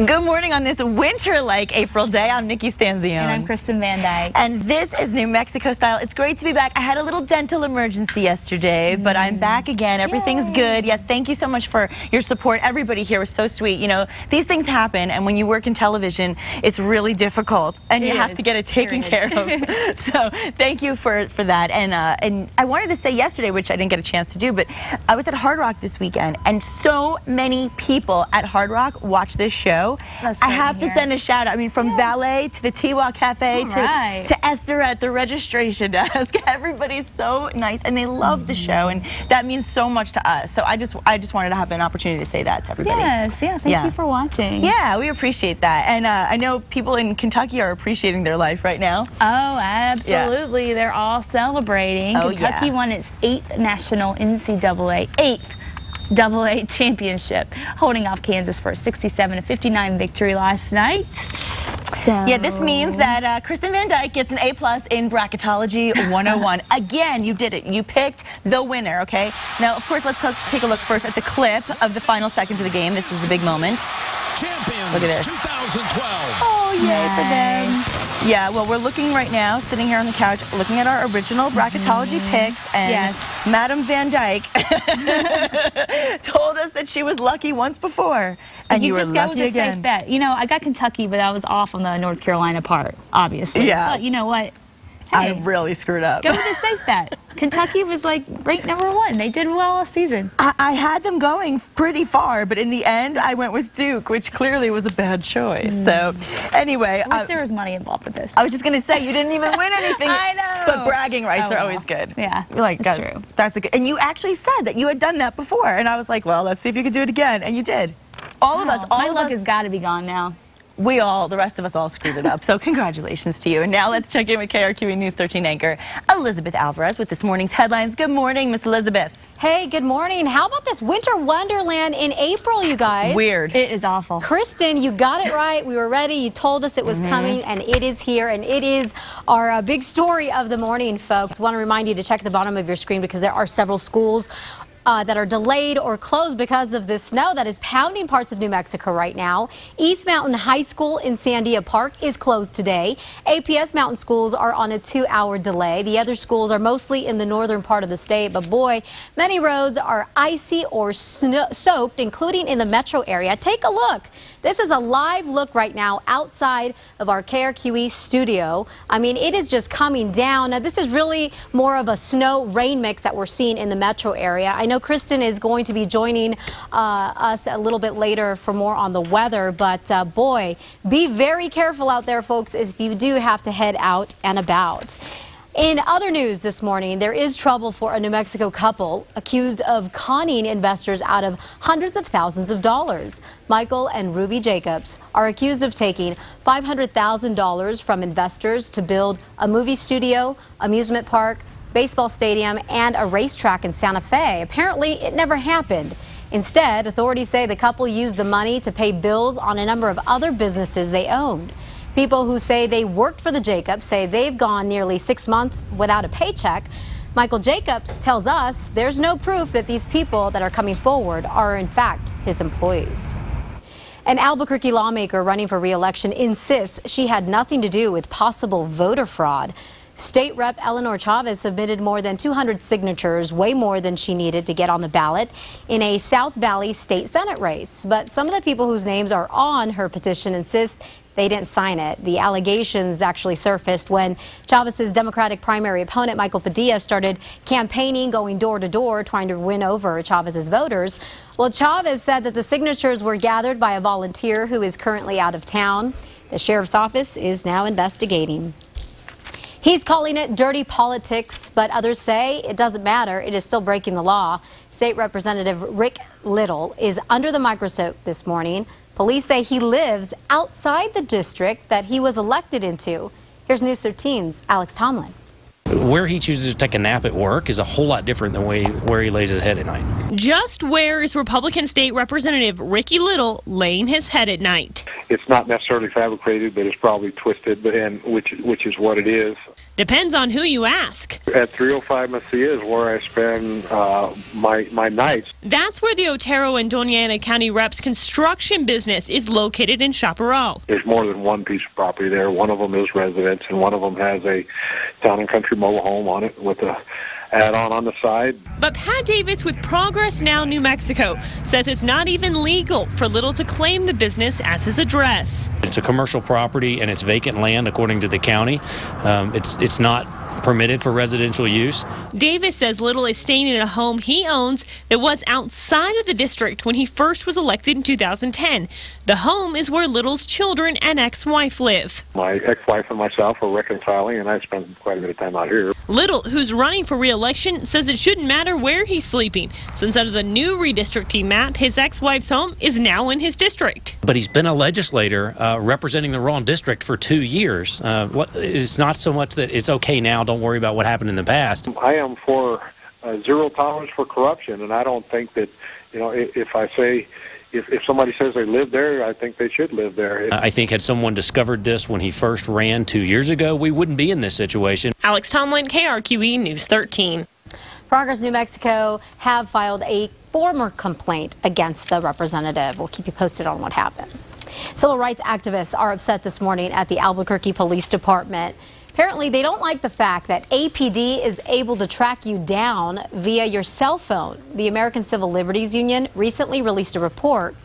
Good morning on this winter-like April day. I'm Nikki Stanzione. And I'm Kristen Van Dyke. And this is New Mexico style. It's great to be back. I had a little dental emergency yesterday, but I'm back again. Everything's good. Yes, thank you so much for your support. Everybody here was so sweet. You know, these things happen, and when you work in television, it's really difficult, and you have to get it taken care of. So thank you for that. And I wanted to say yesterday, which I didn't get a chance to do, but I was at Hard Rock this weekend, and so many people at Hard Rock watch this show. I have to send a shout out. I mean, from valet to the Tiwa Cafe to Esther at the registration desk. Everybody's so nice, and they love the show, and that means so much to us. So I just wanted to have an opportunity to say that to everybody. Yes, thank you for watching. Yeah, we appreciate that, and I know people in Kentucky are appreciating their life right now. Oh, absolutely. Yeah. They're all celebrating. Kentucky won its 8th national NCAA AA championship, holding off Kansas for a 67-59 victory last night. So. Yeah, this means that Kristen Van Dyke gets an A+ in Bracketology 101. Again, you did it. You picked the winner, okay? Now, of course, let's take a look first at the clip of the final seconds of the game. This was the big moment. Champions, look at this. 2012. Oh, yay for them. Yeah, well, we're looking right now, sitting here on the couch, looking at our original Bracketology picks, and Madam Van Dyke told us that she was lucky once before, and you were lucky again. You just go with a safe bet. You know, I got Kentucky, but I was off on the North Carolina part, obviously. Yeah. But you know what? Hey, I really screwed up. Go with a safe bet. Kentucky was like ranked #1. They did well all season. I had them going pretty far, but in the end, I went with Duke, which clearly was a bad choice. So, anyway. I wish there was money involved with this. I was just going to say, you didn't even win anything. I know. But bragging rights are always good. Yeah, you're like, that's true. That's a good. And you actually said that you had done that before. And I was like, well, let's see if you could do it again. And you did. All of us. My luck has got to be gone now. The rest of us all screwed it up. So congratulations to you. And now let's check in with KRQE News 13 anchor Elizabeth Alvarez with this morning's headlines. Good morning, Miss Elizabeth. Hey, good morning. How about this winter wonderland in April, you guys? Weird. It is awful. Kristen, you got it right. We were ready. You told us it was coming, and it is here. And it is our big story of the morning, folks. Want to remind you to check the bottom of your screen because there are several schools that are delayed or closed because of this snow that is pounding parts of New Mexico right now. East Mountain High School in Sandia Park is closed today. APS Mountain schools are on a 2-hour delay. The other schools are mostly in the northern part of the state, but boy, many roads are icy or soaked, including in the metro area. Take a look. This is a live look right now outside of our KRQE studio. I mean, it is just coming down. Now, this is really more of a snow-rain mix that we're seeing in the metro area. I know Kristen is going to be joining us a little bit later for more on the weather, but boy, be very careful out there, folks, if you do have to head out and about. In other news this morning, there is trouble for a New Mexico couple accused of conning investors out of hundreds of thousands of dollars. Michael and Ruby Jacobs are accused of taking $500,000 from investors to build a movie studio, amusement park, baseball stadium, and a racetrack in Santa Fe. Apparently, it never happened. Instead, authorities say the couple used the money to pay bills on a number of other businesses they owned. People who say they worked for the Jacobs say they've gone nearly 6 months without a paycheck. Michael Jacobs tells us there's no proof that these people that are coming forward are in fact his employees. An Albuquerque lawmaker running for re-election insists she had nothing to do with possible voter fraud. State Rep Eleanor Chavez submitted more than 200 signatures, way more than she needed to get on the ballot in a South Valley State Senate race. But some of the people whose names are on her petition insist they didn't sign it. The allegations actually surfaced when Chavez's Democratic primary opponent, Michael Padilla, started campaigning, going door to door, trying to win over Chavez's voters. Well, Chavez said that the signatures were gathered by a volunteer who is currently out of town. The sheriff's office is now investigating. He's calling it dirty politics, but others say it doesn't matter. It is still breaking the law. State Representative Rick Little is under the microscope this morning. Police say he lives outside the district that he was elected into. Here's News 13's Alex Tomlin. Where he chooses to take a nap at work is a whole lot different than where he lays his head at night. Just where is Republican State Representative Ricky Little laying his head at night? It's not necessarily fabricated, but it's probably twisted, which is what it is. Depends on who you ask. At 305 Mesilla is where I spend my nights. That's where the Otero and Doña Ana County Rep's construction business is located in Chaparral. There's more than one piece of property there. One of them is residence, and one of them has a town and country mobile home on it with a add-on on the side. But Pat Davis with Progress Now, New Mexico, says it's not even legal for Little to claim the business as his address. It's a commercial property and it's vacant land according to the county. It's not permitted for residential use. Davis says Little is staying in a home he owns that was outside of the district when he first was elected in 2010. The home is where Little's children and ex-wife live. My ex-wife and myself are reconciling, and I spend quite a bit of time out here. Little, who's running for re-election, says it shouldn't matter where he's sleeping, since under the new redistricting map, his ex-wife's home is now in his district. But he's been a legislator representing the wrong district for 2 years. It's not so much that it's okay now, don't worry about what happened in the past. I am for zero tolerance for corruption, and I don't think that, if somebody says they live there, I think they should live there. I think had someone discovered this when he first ran 2 years ago, we wouldn't be in this situation. Alex Tomlin, KRQE News 13. Progress New Mexico have filed a former complaint against the representative. We'll keep you posted on what happens. Civil rights activists are upset this morning at the Albuquerque Police Department. Apparently, they don't like the fact that APD is able to track you down via your cell phone. The American Civil Liberties Union recently released a report.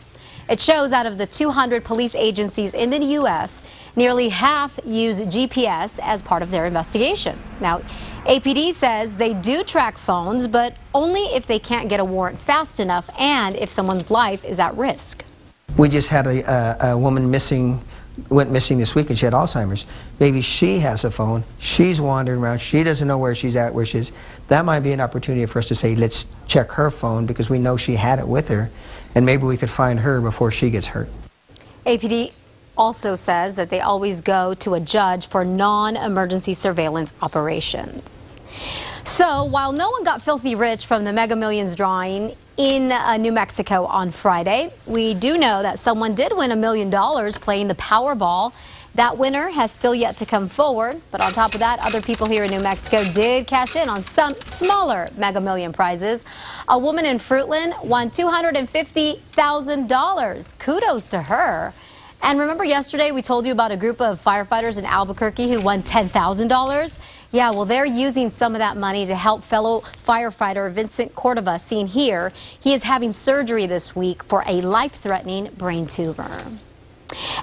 It shows out of the 200 police agencies in the U.S., nearly half use GPS as part of their investigations. Now, APD says they do track phones, but only if they can't get a warrant fast enough and if someone's life is at risk. We just had a woman went missing this week, and she had Alzheimer's. Maybe she has a phone, she's wandering around, she doesn't know where she's at, where she is. That might be an opportunity for us to say, let's check her phone because we know she had it with her, and maybe we could find her before she gets hurt. APD also says that they always go to a judge for non-emergency surveillance operations. So while no one got filthy rich from the Mega Millions drawing in New Mexico on Friday, we do know that someone did win $1 million playing the Powerball. That winner has still yet to come forward. But on top of that, other people here in New Mexico did cash in on some smaller Mega Million prizes. A woman in Fruitland won $250,000. Kudos to her. And remember yesterday we told you about a group of firefighters in Albuquerque who won $10,000? Yeah, well, they're using some of that money to help fellow firefighter Vincent Cordova, seen here. He is having surgery this week for a life-threatening brain tumor.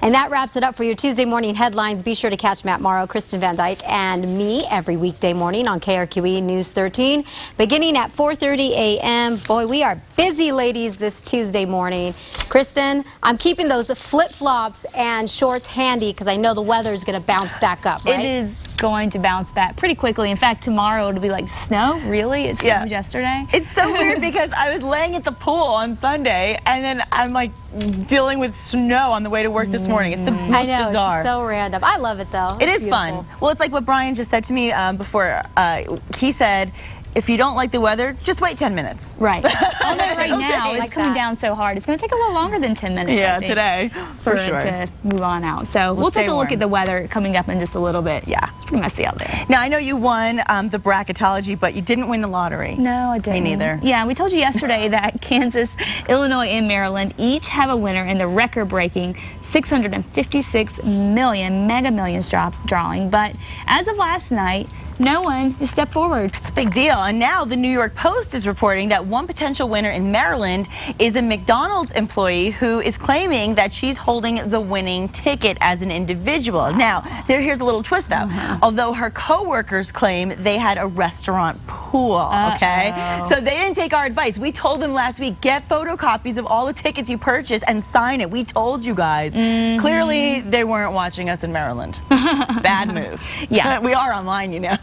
And that wraps it up for your Tuesday morning headlines. Be sure to catch Matt Morrow, Kristen Van Dyke, and me every weekday morning on KRQE News 13, beginning at 4:30 a.m. Boy, we are busy, ladies, this Tuesday morning. Kristen, I'm keeping those flip-flops and shorts handy because I know the weather is going to bounce back up, right? It is going to bounce back pretty quickly. In fact, tomorrow it'll be like snow. Really? It snowed yesterday? It's so weird because I was laying at the pool on Sunday and then I'm like dealing with snow on the way to work this morning. It's the most bizarre. It's so random. I love it though. It is fun. Well, it's like what Brian just said to me before. He said, if you don't like the weather, just wait 10 minutes. Right. Although right now it's coming down so hard, it's going to take a little longer than 10 minutes. Yeah, today for it to move on out. So we'll take a look at the weather coming up in just a little bit. Yeah, it's pretty messy out there. Now I know you won the bracketology, but you didn't win the lottery. No, I didn't. Me neither. Yeah, we told you yesterday that Kansas, Illinois, and Maryland each have a winner in the record-breaking $656 million Mega Millions drawing. But as of last night, no one has stepped forward. It's a big deal. And now the New York Post is reporting that one potential winner in Maryland is a McDonald's employee who is claiming that she's holding the winning ticket as an individual. Now, here's a little twist, though. Although her co-workers claim they had a restaurant pool, okay? So they didn't take our advice. We told them last week, get photocopies of all the tickets you purchased and sign it. We told you guys. Clearly, they weren't watching us in Maryland. Bad move. Yeah. We are online, you know.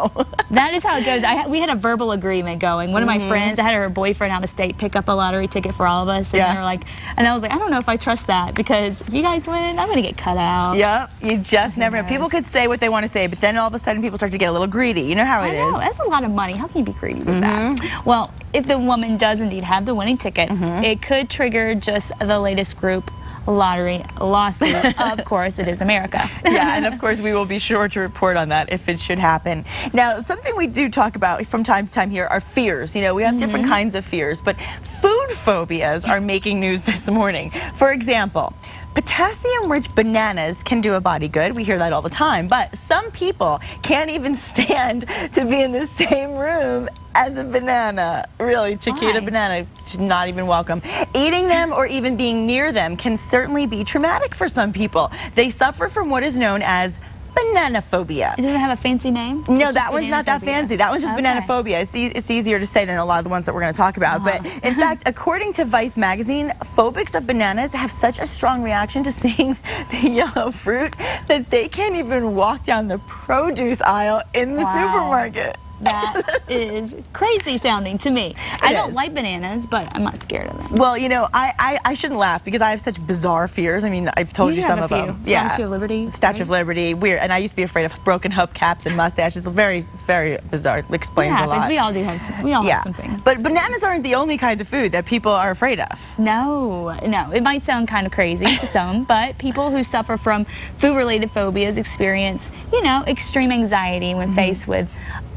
That is how it goes. We had a verbal agreement going. One of my friends, I had her boyfriend out of state pick up a lottery ticket for all of us. And they were like, and I was like, I don't know if I trust that because if you guys win, I'm going to get cut out. Yep. You just never know. People could say what they want to say, but then all of a sudden people start to get a little greedy. You know how it is. That's a lot of money. How can you be greedy with that? Well, if the woman does indeed have the winning ticket, it could trigger just the latest group lottery lawsuit. Of course, it is America. Yeah, and of course we will be sure to report on that if it should happen. Now, something we do talk about from time to time here are fears. You know, we have different kinds of fears, but food phobias are making news this morning. For example, potassium-rich bananas can do a body good. We hear that all the time. But some people can't even stand to be in the same room as a banana. Really, Chiquita banana, not even welcome. Eating them or even being near them can certainly be traumatic for some people. They suffer from what is known as banana phobia. Does it have a fancy name? No, that one's not that fancy. That one's just banana phobia. It's easier to say than a lot of the ones that we're going to talk about. But in fact, according to Vice magazine, phobics of bananas have such a strong reaction to seeing the yellow fruit that they can't even walk down the produce aisle in the supermarket. That is crazy sounding to me. I don't like bananas, but I'm not scared of them. Well, you know, I shouldn't laugh because I have such bizarre fears. I mean, I've told you some of them. Yeah. Statue of Liberty. Statue of Liberty. Weird. And I used to be afraid of broken hubcaps and mustaches. Very, very bizarre. Explains a lot. We all do have some. We all have something. But bananas aren't the only kinds of food that people are afraid of. No. It might sound kind of crazy to some, but people who suffer from food-related phobias experience, you know, extreme anxiety when faced with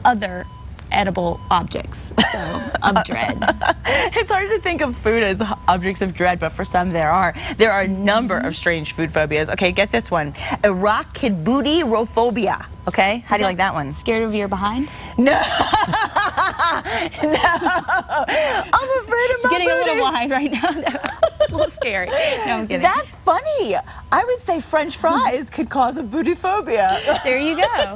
other edible objects, of dread. It's hard to think of food as objects of dread, but for some there are. There are a number of strange food phobias. Okay, get this one. Arachidbootyrophobia. Okay, how do you like that one? Scared of your behind? No. No. I'm afraid of my getting booty. A little wide right now. It's a little scary. No, I'm kidding. That's funny. I would say French fries could cause a booty phobia. There you go.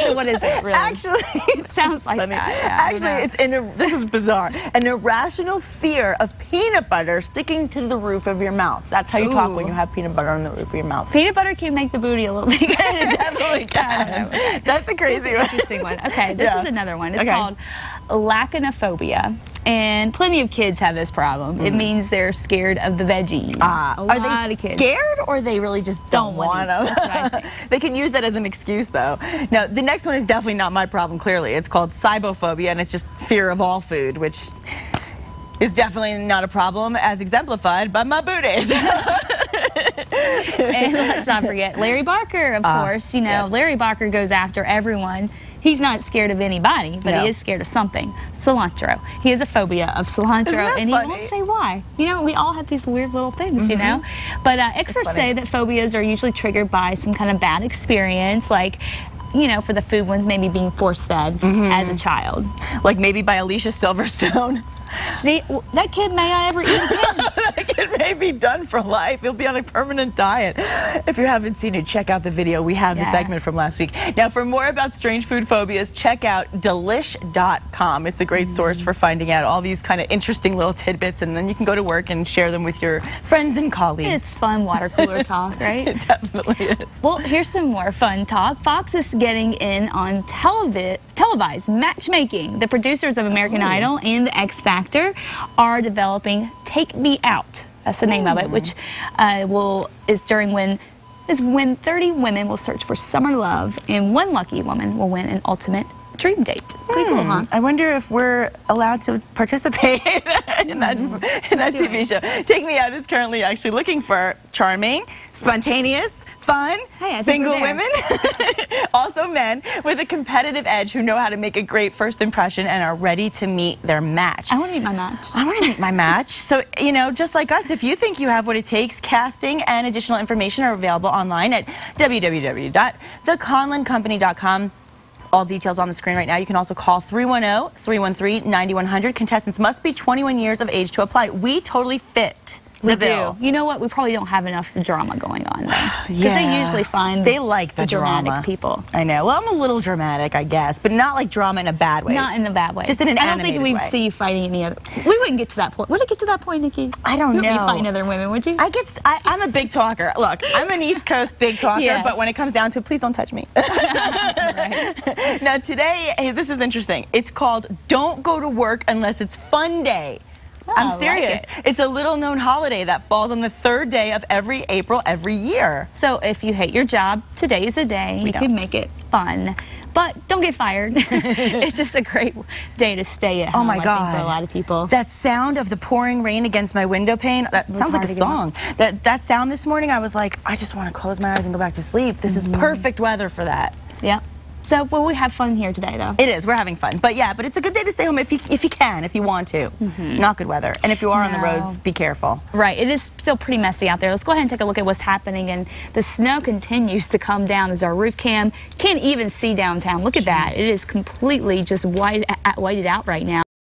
So what is it really? Actually, it sounds like funny. that. Yeah, actually, this is bizarre. An irrational fear of peanut butter sticking to the roof of your mouth. That's how you talk when you have peanut butter on the roof of your mouth. Peanut butter can make the booty a little bigger. It definitely can. That's a crazy one. Interesting one. Okay, this is another one. It's called lachanophobia. And plenty of kids have this problem. It means they're scared of the veggies. Are they scared or they really just don't want them? That's what I think. They can use that as an excuse though. Now, the next one is definitely not my problem, clearly. It's called cybophobia, and it's just fear of all food, which is definitely not a problem as exemplified by my booties. And let's not forget Larry Barker, of course. You know, Larry Barker goes after everyone. He's not scared of anybody, but he is scared of something. Cilantro. He has a phobia of cilantro, and he won't say why. You know, we all have these weird little things, you know? But experts say that phobias are usually triggered by some kind of bad experience, like, you know, for the food ones, maybe being force-fed as a child. Like maybe by Alicia Silverstone. See, that kid may not ever eat again. That kid may be done for life. He'll be on a permanent diet. If you haven't seen it, check out the video. We have the segment from last week. Now, for more about strange food phobias, check out delish.com. It's a great source for finding out all these kind of interesting little tidbits, and then you can go to work and share them with your friends and colleagues. It's fun water cooler talk, right? It definitely is. Well, here's some more fun talk. Fox is getting in on televised matchmaking. The producers of American Idol and the X Factor are developing Take Me Out. That's the name of it, which is when 30 women will search for summer love, and one lucky woman will win an ultimate dream date. Pretty cool, huh? I wonder if we're allowed to participate in that TV show. Take Me Out is currently actually looking for charming, spontaneous, fun, single women, also men with a competitive edge who know how to make a great first impression and are ready to meet their match. I want to meet my match. I want to meet my match. So, you know, just like us, if you think you have what it takes, casting and additional information are available online at www.theconlincompany.com. All details on the screen right now. You can also call 310-313-9100. Contestants must be 21 years of age to apply. We totally fit the bill. You know what? We probably don't have enough drama going on though. Because they usually find they like the dramatic drama. People. I know. Well, I'm a little dramatic, I guess, but not like drama in a bad way. Not in a bad way. Just in an I don't think we'd see you fighting any other. We wouldn't get to that point. Would it get to that point, Nikki? I don't know. You wouldn't fighting other women, would you? I'm a big talker. Look, I'm an East Coast big talker, but when it comes down to it, please don't touch me. Now today, hey, this is interesting. It's called Don't Go to Work Unless It's Fun Day. I'm serious. It's a little known holiday that falls on the 3rd day of every April every year. So if you hate your job, today is a day you can make it fun. But don't get fired. It's just a great day to stay at home. Oh my God. I think for a lot of people. That sound of the pouring rain against my window pane, that sounds like a song. That sound this morning, I was like, I just want to close my eyes and go back to sleep. This is perfect weather for that. Yeah. So, well, we have fun here today, though. It is. We're having fun. But yeah, but it's a good day to stay home if you can, if you want to. Not good weather. And if you are on the roads, be careful. Right. It is still pretty messy out there. Let's go ahead and take a look at what's happening. And the snow continues to come down as our roof cam can't even see downtown. Look at that. It is completely just whited out right now.